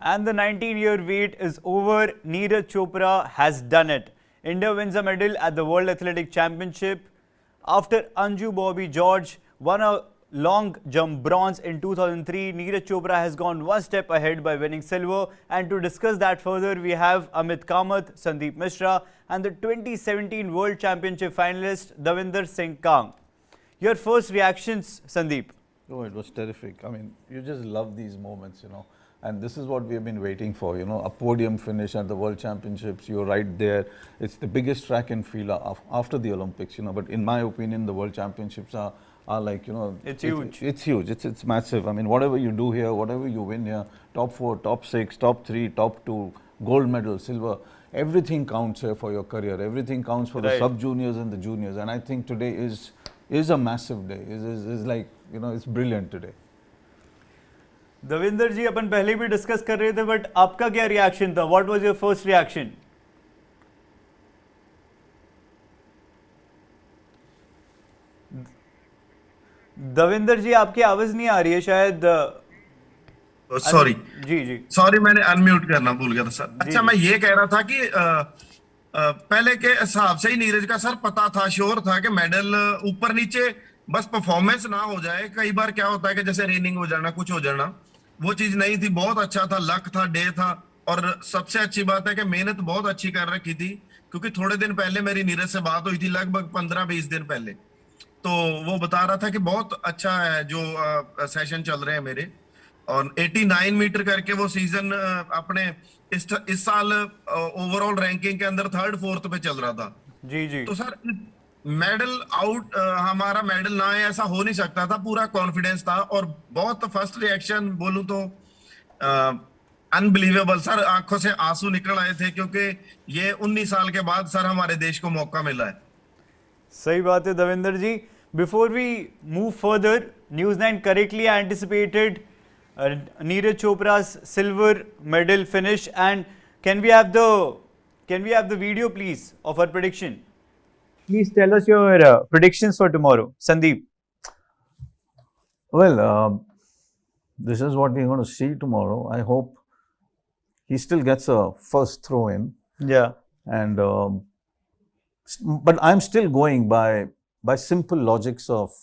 And the 19-year wait is over. Neeraj Chopra has done it. India wins a medal at the World Athletics Championship after Anju Bobby George won a long jump bronze in 2003. Neeraj Chopra has gone one step ahead by winning silver. And to discuss that further, we have Amit Kamath, Sandeep Mishra, and the 2017 World Championship finalist Davinder Singh Kang. Your first reactions, Sandeep? Oh, it was terrific. I mean, you just love these moments, and this is what we have been waiting for, a podium finish at the World Championships. You're right there. It's the biggest track and field after the Olympics, but in my opinion, the World Championships are like, it's huge. It's huge. It's massive. I mean, whatever you do here, whatever you win here, top 4, top 6, top 3, top 2, gold medal, silver, everything counts here for your career. Everything counts for the sub-juniors and the juniors. And I think today is a massive day. Is like, it's brilliant today. Davinder ji, अपन पहले भी discuss कर रहे थे, but आपका क्या reaction था? What was your first reaction? Davinder ji, आपकी आवाज नहीं आ रही है शायद. सॉरी जी सॉरी, मैंने अनम्यूट करना भूल गया था सर. अच्छा, मैं ये कह रहा था कि पहले के हिसाब से ही नीरज का सर पता था, श्योर था कि मेडल ऊपर नीचे बस परफॉर्मेंस ना हो जाए. कई बार क्या होता है कि जैसे रेनिंग हो जाना, कुछ हो जाना, वो चीज नहीं थी. बहुत अच्छा था, लक था, डे था. और सबसे अच्छी बात है कि मेहनत बहुत अच्छी कर रखी थी, क्योंकि थोड़े दिन पहले मेरी नीरज से बात हुई थी, लगभग 15-20 दिन पहले. तो वो बता रहा था कि बहुत अच्छा है जो सेशन चल रहे हैं मेरे. और 89 मीटर करके वो सीजन अपने इस साल ओवरऑल रैंकिंग के अंदर 3rd 4th पे चल रहा था. जी. तो सर मेडल आउट, हमारा मेडल ना है ऐसा हो नहीं सकता था. पूरा कॉन्फिडेंस था. और बहुत फर्स्ट रिएक्शन बोलूं तो अनबिलीवेबल सर, आंखों से आंसू निकल आए थे, क्योंकि ये 19 साल के बाद सर हमारे देश को मौका मिला है. सही बात है Davinder ji. Before we move further, news 9 correctly anticipated Neeraj Chopra's silver medal finish, and can we have the video please of our prediction? Please tell us your predictions for tomorrow, Sandeep. Well, this is what we're going to see tomorrow. I hope he still gets a first throw in. Yeah. And but I'm still going by simple logics of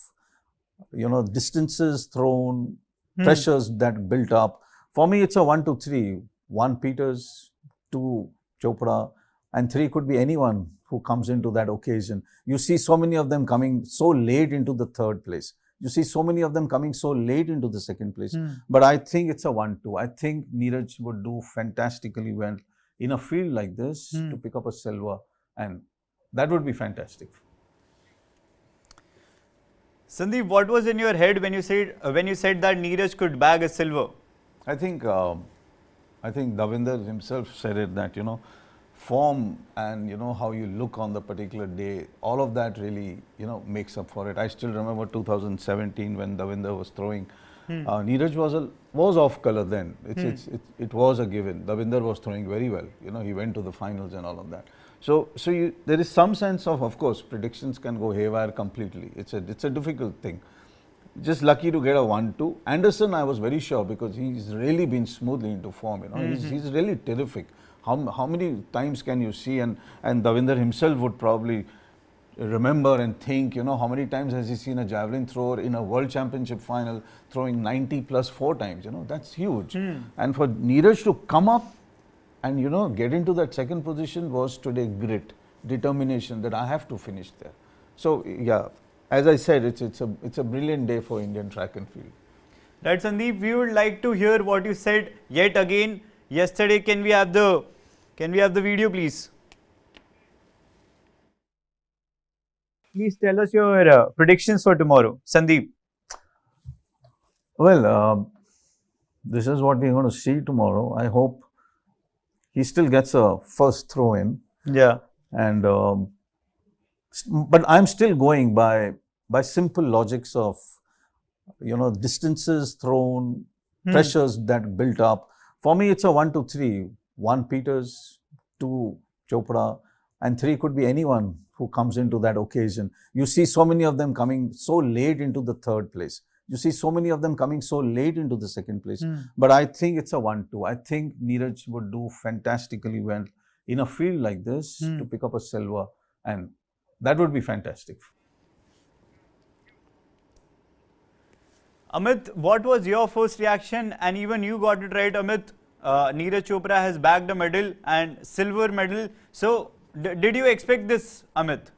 distances thrown, pressures that built up. For me, it's a 1, 2, 3. 1 Peters, 2 Chopra, and 3 could be anyone who comes into that occasion. You see so many of them coming so late into the 3rd place. You see so many of them coming so late into the 2nd place. But I think it's a 1, 2. I think Neeraj would do fantastically well in a field like this to pick up a silver, and that would be fantastic. Sandeep, what was in your head when you said that Neeraj could bag a silver? I think Davinder himself said it, that form and how you look on the particular day, all of that really makes up for it. I still remember 2017 when Davinder was throwing. Neeraj was off color then. It was a given. Davinder was throwing very well. He went to the finals and all of that. So there is some sense of course, predictions can go haywire completely. It's a difficult thing. Just lucky to get a 1, 2. Anderson, I was very sure, because he's really been smoothly into form. He's really terrific. How many times can you see? And Davinder himself would probably remember and think, how many times has he seen a javelin thrower in a World Championship final throwing 90 plus 4 times? That's huge. And for Neeraj to come up and get into that 2nd position was today grit, determination that I have to finish there. So yeah, as I said, it's a brilliant day for Indian track and field. Right, Sandeep, we would like to hear what you said yet again yesterday. Can we have the video please? Please tell us your predictions for tomorrow, Sandeep. Well, this is what we're going to see tomorrow. I hope he still gets a first throw in. Yeah. And but I'm still going by simple logics of distances thrown, pressures that built up. For me, it's a 1, 2, 3. 1 Peters, 2 Chopra, and 3 could be anyone who comes into that occasion. You see so many of them coming so late into the 3rd place. You see so many of them coming so late into the second place. But I think it's a 1-2. I think Neeraj would do fantastically well in a field like this to pick up a silver, and that would be fantastic. Amit, what was your first reaction? And even you got it right, Amit. Neeraj Chopra has bagged a medal and silver medal. So, did you expect this, Amit?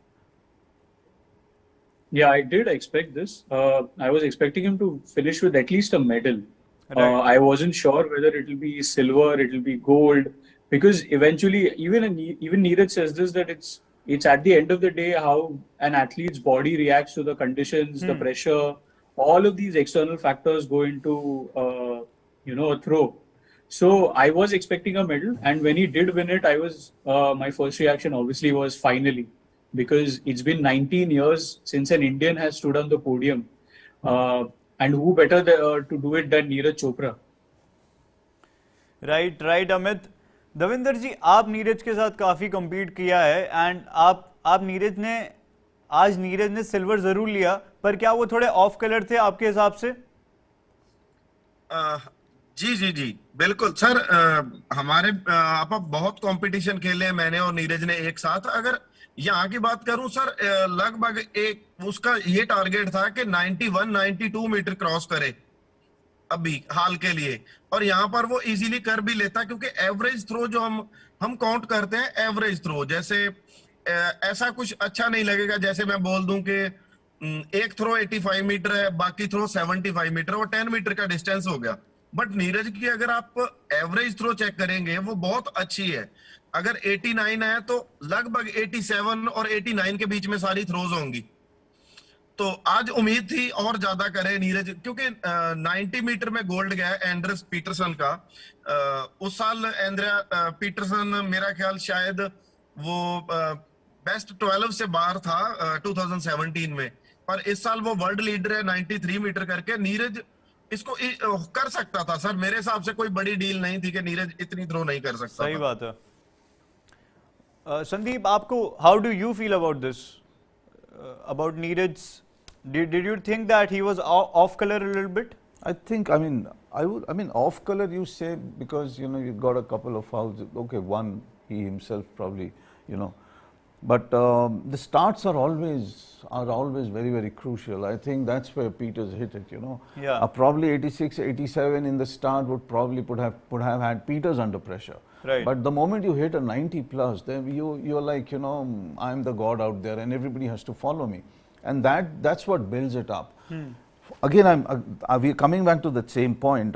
Yeah, I did expect this. I was expecting him to finish with at least a medal. Right. I wasn't sure whether it will be silver, it will be gold, because eventually, even Neeraj says this, that it's at the end of the day how an athlete's body reacts to the conditions, the pressure, all of these external factors go into a throw. So I was expecting a medal, and when he did win it, I was my first reaction obviously was finally, because it's been 19 years since an Indian has stood on the podium, and who better to do it than Neeraj Chopra? Right, Amit. Davinder ji, आप नीरज के साथ काफी compete किया है and आप नीरज ने silver जरूर लिया, पर क्या वो थोड़े ऑफ कलर थे आपके हिसाब से? जी बिल्कुल सर। हमारे आप बहुत कंपटीशन खेले मैंने और नीरज ने एक साथ। अगर यहाँ की बात करूं सर, लगभग एक उसका ये टारगेट था कि 91-92 मीटर क्रॉस करे अभी हाल के लिए, और यहाँ पर वो इजीली कर भी लेता, क्योंकि एवरेज थ्रो जो हम काउंट करते हैं एवरेज थ्रो, जैसे ऐसा कुछ अच्छा नहीं लगेगा जैसे मैं बोल दूं कि एक थ्रो 85 मीटर है, बाकी थ्रो 75 मीटर, वो 10 मीटर का डिस्टेंस हो गया। बट नीरज की अगर आप एवरेज थ्रो चेक करेंगे वो बहुत अच्छी है। अगर 89 है तो लगभग 87 और 89 के बीच में सारी थ्रोज होंगी। तो आज उम्मीद थी और ज्यादा करे नीरज, क्योंकि 90 मीटर में गोल्ड गया एंड्रस पीटरसन का। उस साल एंड्रिया पीटरसन मेरा ख्याल शायद वो बेस्ट 12 से बाहर था 2017 में, पर इस साल वो वर्ल्ड लीडर है 93 मीटर करके। नीरज इसको कर सकता था सर, मेरे हिसाब से कोई बड़ी डील नहीं थी कि नीरज इतनी थ्रो नहीं कर सकता। सही बात है। संदीप, आपको how do you feel about this, about Neeraj? Did you think that he was off color a little bit? I think, I mean, off color you say because, you got a couple of fouls. Okay, one, he himself probably, But the starts are always very, very crucial. I think that's where Peters hit it, Yeah. Probably 86, 87 in the start would probably would have had Peters under pressure. Right. But the moment you hit a 90 plus, then you're like, I'm the god out there and everybody has to follow me. And that's what builds it up. Again, we're coming back to the same point.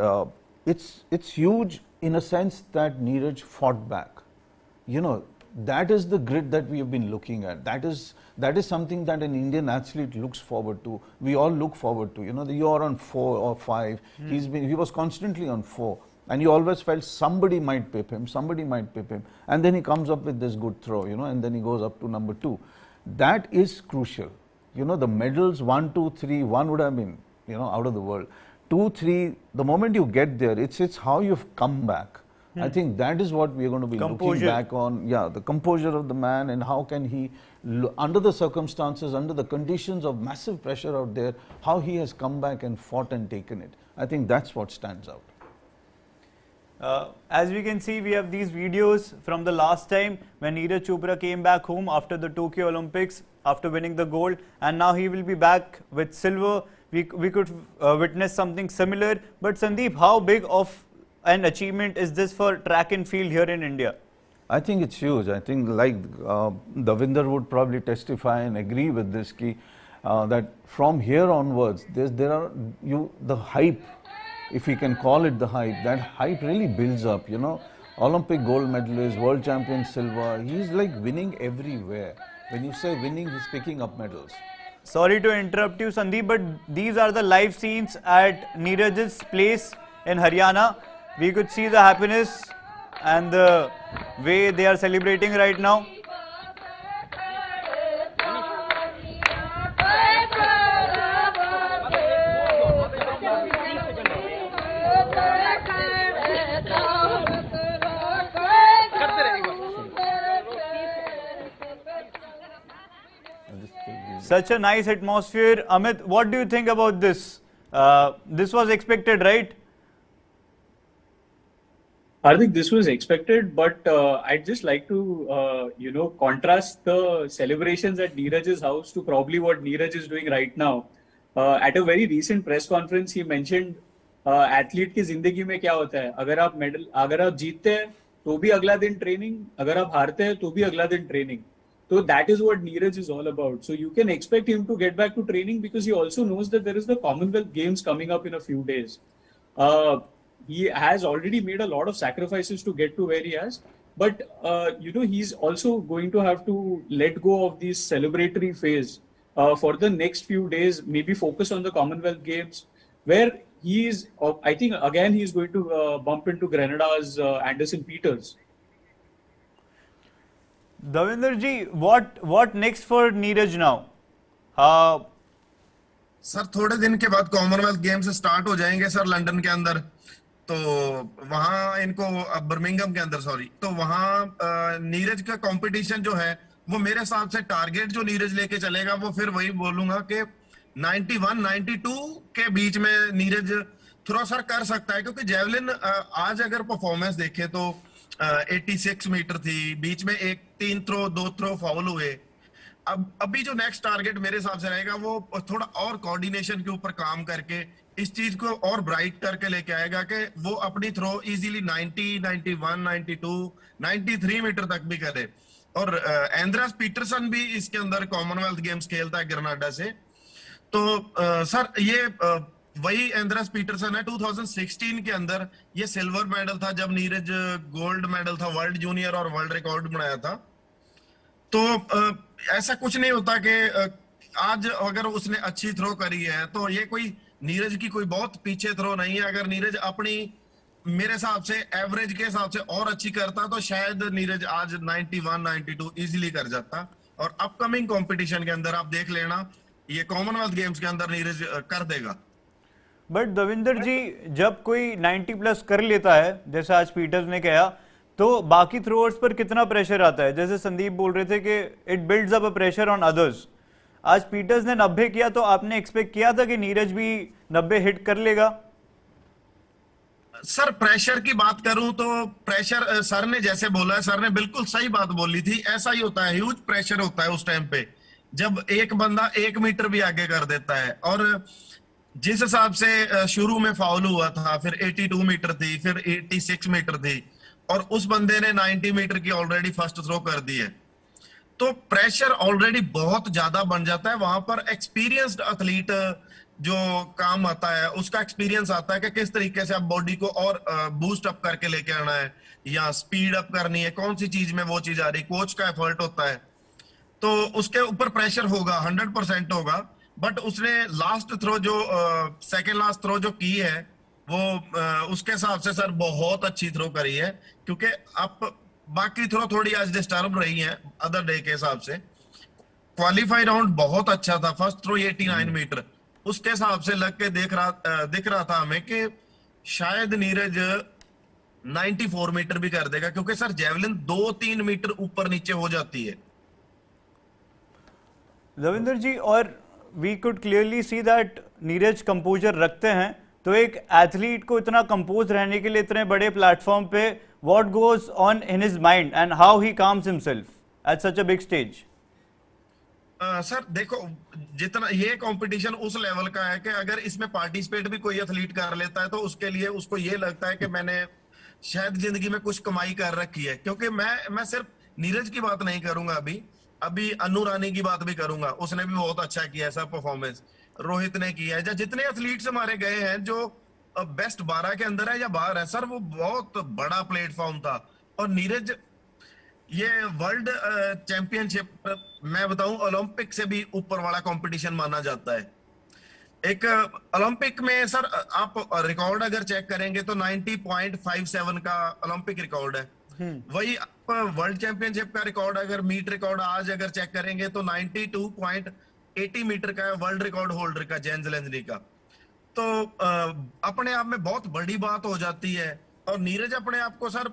It's huge in a sense that Neeraj fought back. That is the grit that we have been looking at. That is something that an Indian athlete looks forward to. We all look forward to. You're on 4 or 5. He was constantly on 4. And you always felt somebody might pip him, And then he comes up with this good throw, and then he goes up to number 2. That is crucial. The medals 1, 2, 3, 1 would have been, out of the world. 2, 3, the moment you get there, it's how you've come back. I think that is what we're going to be looking back on. Yeah, the composure of the man, and how can he, under the circumstances, under the conditions of massive pressure out there, how he has come back and fought and taken it. I think that's what stands out. As we can see, we have these videos from the last time when Neeraj Chopra came back home after the Tokyo Olympics, after winning the gold, and now he will be back with silver. We could witness something similar. But Sandeep, how big of an achievement is this for track and field here in India? I think it's huge. I think like Davinder would probably testify and agree with this key, that from here onwards, the hype, if we can call it the hype, that hype really builds up, Olympic gold medalist, world champion silver, he's like winning everywhere. When you say winning, he's picking up medals. Sorry to interrupt you, Sandeep, but these are the live scenes at Neeraj's place in Haryana. We could see the happiness and the way they are celebrating right now. Such a nice atmosphere. Amit, what do you think about this? This was expected, right? I think this was expected, but I'd just like to, contrast the celebrations at Neeraj's house to probably what Neeraj is doing right now. At a very recent press conference, he mentioned athlete की जिंदगी में क्या होता है, अगर आप जीतते हैं तो भी अगला दिन ट्रेनिंग, अगर आप हारते हैं तो भी अगला दिन training. So that is what Neeraj is all about. So you can expect him to get back to training because he also knows that there is the Commonwealth Games coming up in a few days. He has already made a lot of sacrifices to get to where he has, but he's also going to have to let go of this celebratory phase for the next few days. Maybe focus on the Commonwealth Games, where he is. I think again he is going to bump into Grenada's Anderson Peters. Davinder ji, what next for Neeraj now? Sir थोड़े दिन के बाद Commonwealth games start हो जाएंगे sir London के अंदर, तो वहां इनको बर्मिंघम के अंदर सॉरी, तो वहां नीरज का कंपटीशन जो है वो मेरे हिसाब से टारगेट जो नीरज लेके चलेगा वो फिर वही बोलूंगा कि 91 92 के बीच में नीरज थ्रो सर कर सकता है, क्योंकि जेवलिन आज अगर परफॉर्मेंस देखे तो 86 मीटर थी, बीच में 3 थ्रो 2 थ्रो फाउल हुए. अब अभी जो नेक्स्ट टारगेट मेरे हिसाब से रहेगा वो थोड़ा और कोऑर्डिनेशन के ऊपर काम करके इस चीज को और ब्राइट करके लेके आएगा कि वो अपनी थ्रो इजीली 90 91 92 93 मीटर तक भी करे. और एंड्रस पीटरसन भी इसके अंदर कॉमनवेल्थ गेम्स खेलता है ग्रेनाडा से, तो सर ये वही एंड्रस पीटरसन है. 2016 के अंदर ये सिल्वर मेडल था जब नीरज गोल्ड मेडल था वर्ल्ड जूनियर और वर्ल्ड रिकॉर्ड बनाया था. तो ऐसा कुछ नहीं होता कि आज अगर उसने अच्छी थ्रो करी है तो ये कोई नीरज की कोई बहुत पीछे थ्रो नहीं है. अगर नीरज अपनी मेरे हिसाब से एवरेज के हिसाब से और अच्छी करता तो शायद नीरज आज 91 92 इजीली कर जाता. और अपकमिंग कंपटीशन के अंदर आप देख लेना ये कॉमनवेल्थ गेम्स के अंदर नीरज कर देगा. बट दविंदर जी, जब कोई 90 प्लस कर लेता है जैसे आज पीटर्स ने कहा, तो बाकी थ्रोअर्स पर कितना प्रेशर आता है? जैसे संदीप बोल रहे थे कि it builds up a pressure on others. आज पीटर्स ने 90 किया तो आपने एक्सपेक्ट किया था कि नीरज भी 90 हिट कर लेगा? सर प्रेशर की बात करूं तो प्रेशर सर ने जैसे बोला है, सर ने बिल्कुल सही बात बोली थी. ऐसा ही होता है, ह्यूज प्रेशर होता है उस टाइम पे जब एक बंदा 1 मीटर भी आगे कर देता है. और जिस हिसाब से शुरू में फाउल हुआ था, फिर 82 मीटर थी, फिर 86 मीटर थी, और उस बंदे ने 90 मीटर की ऑलरेडी फर्स्ट थ्रो कर दी है, तो प्रेशर ऑलरेडी बहुत ज्यादा बन जाता है. वहां पर एक्सपीरियंस्ड एथलीट जो काम आता है उसका एक्सपीरियंस आता है कि किस तरीके से आप बॉडी को और बूस्ट अप करके लेके आना है या स्पीड अप करनी है, कौन सी चीज में वो चीज आ रही, कोच का एफर्ट होता है, तो उसके ऊपर प्रेशर होगा, 100% होगा. बट उसने लास्ट थ्रो जो सेकेंड लास्ट थ्रो जो की है वो उसके हिसाब से सर बहुत अच्छी थ्रो करी है, क्योंकि आप बाकी थ्रो थोड़ी आज डिस्टर्ब रही है अदर डे के हिसाब से. क्वालिफाई राउंड बहुत अच्छा था, फर्स्ट थ्रो 89 मीटर, उसके हिसाब से लग के दिख रहा था हमें कि शायद नीरज 94 मीटर भी कर देगा, क्योंकि सर जेवलिन 2-3 मीटर ऊपर नीचे हो जाती है. रविंदर जी, और we could clearly see that Neeraj composer रखते हैं, तो एक एथलीट को इतना कंपोज रहने के लिए इतने बड़े प्लेटफॉर्म पे what goes on in his mind and how he calms himself at such a big stage? Sir देखो, जितना ये कंपटीशन उस लेवल का है कि अगर इसमें पार्टिसिपेट भी कोई एथलीट कर लेता है तो उसके लिए उसको ये लगता है कि मैंने शायद जिंदगी में कुछ कमाई कर रखी है. क्योंकि मैं सिर्फ नीरज की बात नहीं करूंगा, अभी अनु रानी की बात भी करूंगा, उसने भी बहुत अच्छा किया ऐसा परफॉर्मेंस. रोहित ने किया है, जितने एथलीट्स हमारे गए हैं जो बेस्ट 12 के अंदर है या बाहर है सर, वो बहुत बड़ा प्लेटफॉर्म था. और नीरज ये वर्ल्ड चैंपियनशिप मैं बताऊं ओलंपिक से भी ऊपर वाला कंपटीशन माना जाता है. एक ओलंपिक में सर आप रिकॉर्ड अगर चेक करेंगे तो 90.57 का ओलंपिक रिकॉर्ड है. वही वर्ल्ड चैंपियनशिप का रिकॉर्ड अगर मीट रिकॉर्ड आज अगर चेक करेंगे तो 92.80 मीटर का है वर्ल्ड रिकॉर्ड होल्डर का, जेन ज़ेलेंस्की का. तो अपने आप में बहुत बड़ी बात हो जाती है. और नीरज अपने आप को सर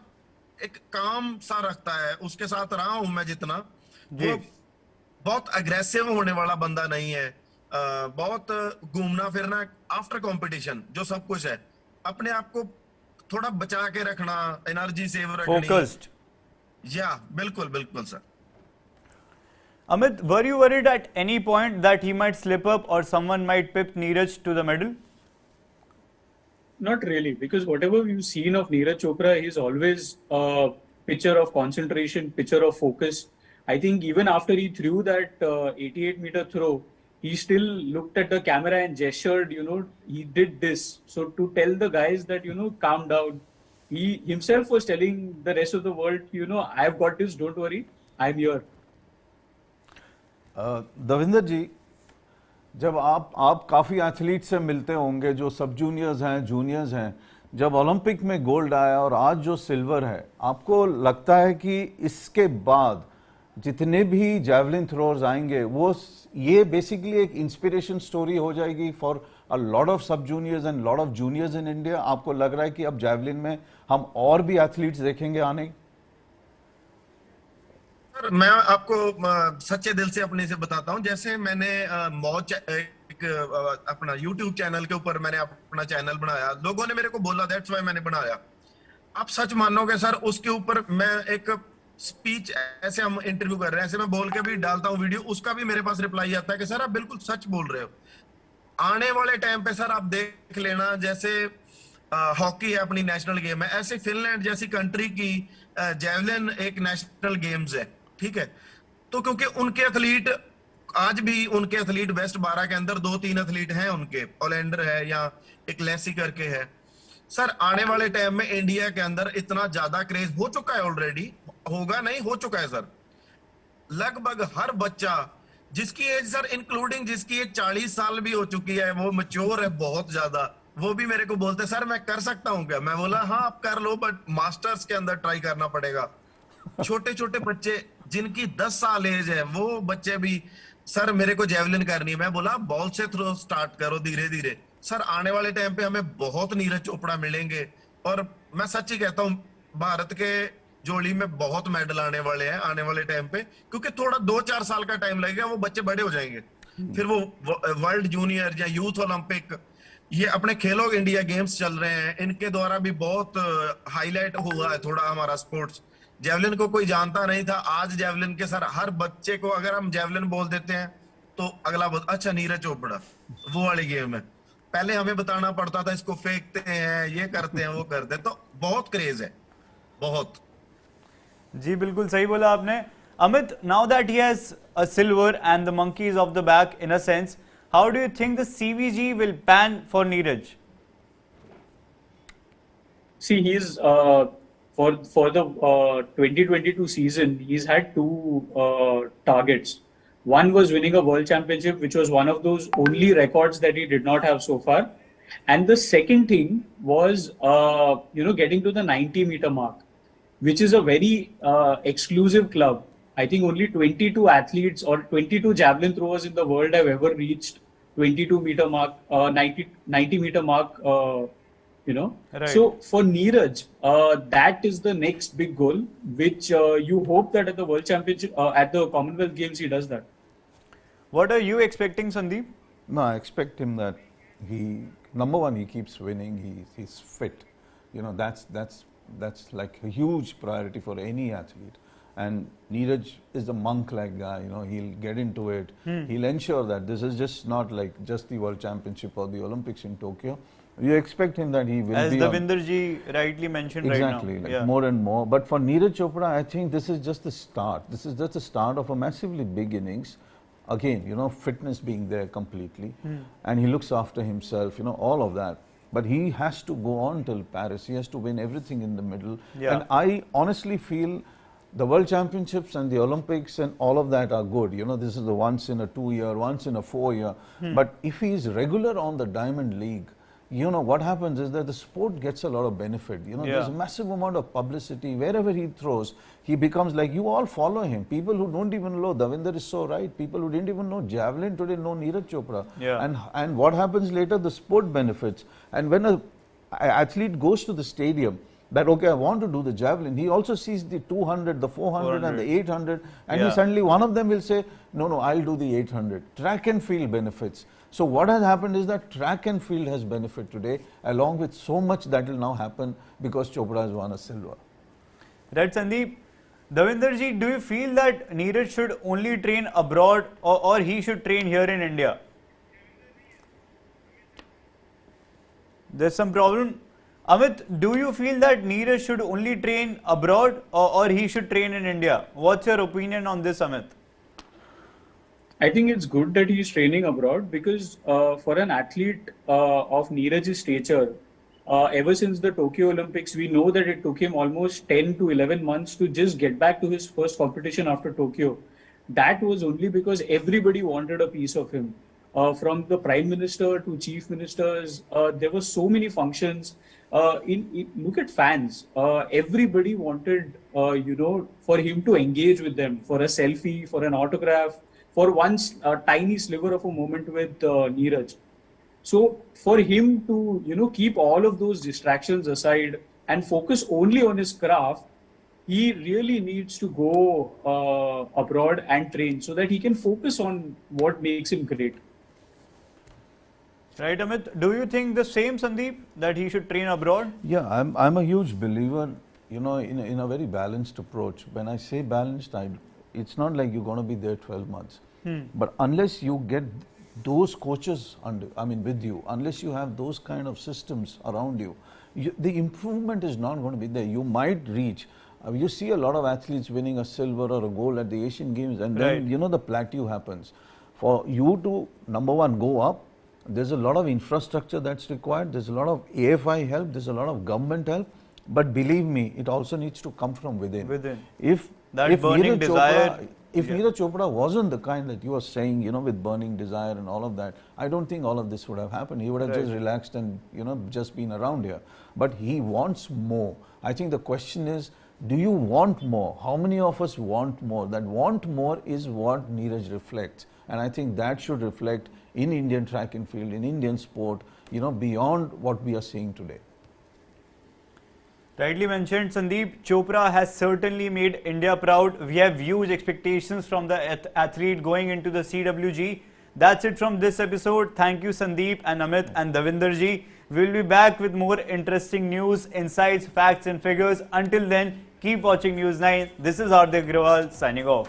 एक काम सा रखता है, उसके साथ रहा हूं मैं जितना, वो बहुत अग्रेसिव होने वाला बंदा नहीं है. बहुत घूमना फिरना आफ्टर कंपटीशन, जो सब कुछ है, अपने आप को थोड़ा बचा के रखना, एनर्जी सेव रखनी। Focused. या बिल्कुल बिल्कुल sir. Amit, were you worried at any point that he might slip up or someone might pip Neeraj to the medal? Not really, because whatever we've seen of Neeraj Chopra, he's always a picture of concentration, picture of focus. I think even after he threw that 88-meter throw, he still looked at the camera and gestured, he did this. So to tell the guys that, calm down, he himself was telling the rest of the world, I've got this, don't worry, I'm here. Davinder ji, जब आप काफ़ी athlete से मिलते होंगे जो सब juniors हैं, juniors हैं, जब ओलंपिक में गोल्ड आया और आज जो सिल्वर है, आपको लगता है कि इसके बाद जितने भी जैवलिन थ्रोअर्स आएंगे वो ये बेसिकली एक इंस्पिरेशन स्टोरी हो जाएगी फॉर अ लॉट ऑफ सब juniors and lot of juniors in India? आपको लग रहा है कि अब जैवलिन में हम और भी एथलीट्स देखेंगे आने? सर मैं आपको सच्चे दिल से अपने से बताता हूं, जैसे मैंने मौज एक अपना YouTube चैनल के ऊपर मैंने अपना चैनल बनाया, लोगों ने मेरे को बोला, दैट्स व्हाई मैंने बनाया। आप सच मानोगे सर, उसके ऊपर मैं एक स्पीच, ऐसे हम इंटरव्यू कर रहे हैं, ऐसे मैं बोल के भी डालता हूँ वीडियो, उसका भी मेरे पास रिप्लाई आता है कि सर आप बिल्कुल सच बोल रहे हो। आने वाले टाइम पे सर आप देख लेना, जैसे हॉकी है अपनी नेशनल गेम है, ऐसे फिनलैंड जैसी कंट्री की जैवलिन एक नेशनल गेम्स है, ठीक है। तो क्योंकि उनके एथलीट आज भी उनके एथलीट बेस्ट 12 के अंदर 2-3 एथलीट हैं उनके, ओलेंडर है या एक लेसी करके है। सर आने वाले टाइम में इंडिया के अंदर इतना ज्यादा क्रेज हो चुका है, ऑलरेडी होगा नहीं, हो चुका है सर। लगभग हर बच्चा जिसकी एज सर, इंक्लूडिंग जिसकी एज 40 साल भी हो चुकी है, वो मैच्योर है बहुत ज्यादा, वो भी मेरे को बोलते सर मैं कर सकता हूँ क्या? मैं बोला हाँ आप कर लो, बट मास्टर्स के अंदर ट्राई करना पड़ेगा। छोटे छोटे बच्चे जिनकी 10 साल एज है, वो बच्चे भी सर मेरे को जेवलिन करनी है। मैं बोला बॉल से थ्रो स्टार्ट करो धीरे धीरे। सर आने वाले टाइम पे हमें बहुत नीरज चोपड़ा मिलेंगे, और मैं सच्ची कहता हूँ भारत के जोड़ी में बहुत मेडल आने वाले हैं आने वाले टाइम पे, क्योंकि थोड़ा 2-4 साल का टाइम लगेगा, वो बच्चे बड़े हो जाएंगे, फिर वो वर्ल्ड जूनियर या यूथ ओलंपिक, ये अपने खेलो इंडिया गेम्स चल रहे हैं, इनके द्वारा भी बहुत हाईलाइट हुआ है थोड़ा हमारा स्पोर्ट्स। जेवलिन को कोई जानता नहीं था, आज जेवलिन के सर हर बच्चे को अगर हम जेवलिन बोल देते हैं तो अगला बोल अच्छा नीरज चोपड़ा, वो वाली गेम है। पहले हमें बताना पड़ता था इसको फेंकते हैं, ये करते हैं, वो करते हैं, तो बहुत क्रेज है, बहुत। जी बिल्कुल सही बोला आपने। Amit, now that he has a silver and the monkey is off the back in a sense, how do you think the CVG will pan for Neeraj? See, he's for the 2022 season, he's had two targets. One was winning a world championship, which was one of those only records that he did not have so far. And the second thing was, getting to the 90-meter mark, which is a very exclusive club. I think only 22 athletes or 22 javelin throwers in the world have ever reached 22-meter mark, 90-meter mark, Right. So for Neeraj, that is the next big goal, which you hope that at the World Championship, at the Commonwealth Games, he does that. What are you expecting, Sandeep? No, I expect him that number one, he keeps winning. He's fit. That's like a huge priority for any athlete. And Neeraj is a monk-like guy. He'll get into it. He'll ensure that this is just not like just the World Championship or the Olympics in Tokyo. You expect him that he will As be Davinder ji rightly mentioned exactly, right now. Like more and more. But for Neeraj Chopra, I think this is just the start. This is just the start of a massively big innings. Again, fitness being there completely. And he looks after himself, all of that. But he has to go on till Paris. He has to win everything in the middle. Yeah. And I honestly feel the World Championships and the Olympics and all of that are good. This is the once in a 2-year, once in a 4-year. But if he is regular on the Diamond League, what happens is that the sport gets a lot of benefit. There's a massive amount of publicity. Wherever he throws, he becomes like, you all follow him. People who don't even know, Davinder is so right. People who didn't even know javelin today know Neeraj Chopra. Yeah. And what happens later, the sport benefits. And when an athlete goes to the stadium, that, okay, I want to do the javelin. He also sees the 200, the 400 and the 800, and he suddenly, one of them will say, no, no, I'll do the 800. Track and field benefits. So what has happened is that track and field has benefit today, along with so much that will now happen because Chopra has won a silver. Right, Sandeep. Davinderji, do you feel that Neeraj should only train abroad or he should train here in India? There's some problem. Amit, do you feel that Neeraj should only train abroad or he should train in India? What's your opinion on this, Amit? I think it's good that he's training abroad because for an athlete of Neeraj's stature, ever since the Tokyo Olympics, we know that it took him almost 10 to 11 months to just get back to his first competition after Tokyo. That was only because everybody wanted a piece of him. From the Prime Minister to Chief Ministers, there were so many functions. Look at fans. Everybody wanted, for him to engage with them, for a selfie, for an autograph, for one tiny sliver of a moment with Neeraj. So for him to, keep all of those distractions aside and focus only on his craft, he really needs to go abroad and train so that he can focus on what makes him great. Right, Amit. Do you think the same, Sandeep, that he should train abroad? Yeah, I'm a huge believer, in a very balanced approach. When I say balanced, it's not like you're going to be there 12 months. But unless you get those coaches with you, unless you have those kind of systems around you, the improvement is not going to be there. You might reach. You see a lot of athletes winning a silver or a gold at the Asian Games, and then the plateau happens. For you to, number one, go up, there's a lot of infrastructure that's required. There's a lot of AFI help. There's a lot of government help. But believe me, it also needs to come from within. If burning desire. If Neeraj Chopra wasn't the kind that you were saying, with burning desire and all of that, I don't think all of this would have happened. He would have just relaxed and, just been around here. But he wants more. I think the question is, do you want more? How many of us want more? That want more is what Neeraj reflects. And I think that should reflect in Indian track and field, in Indian sport, beyond what we are seeing today. Rightly mentioned, Sandeep, Chopra has certainly made India proud. We have huge expectations from the athlete going into the CWG. That's it from this episode. Thank you, Sandeep and Amit and Davinderji. We'll be back with more interesting news, insights, facts and figures. Until then, keep watching News 9. This is Hardik Agrawal signing off.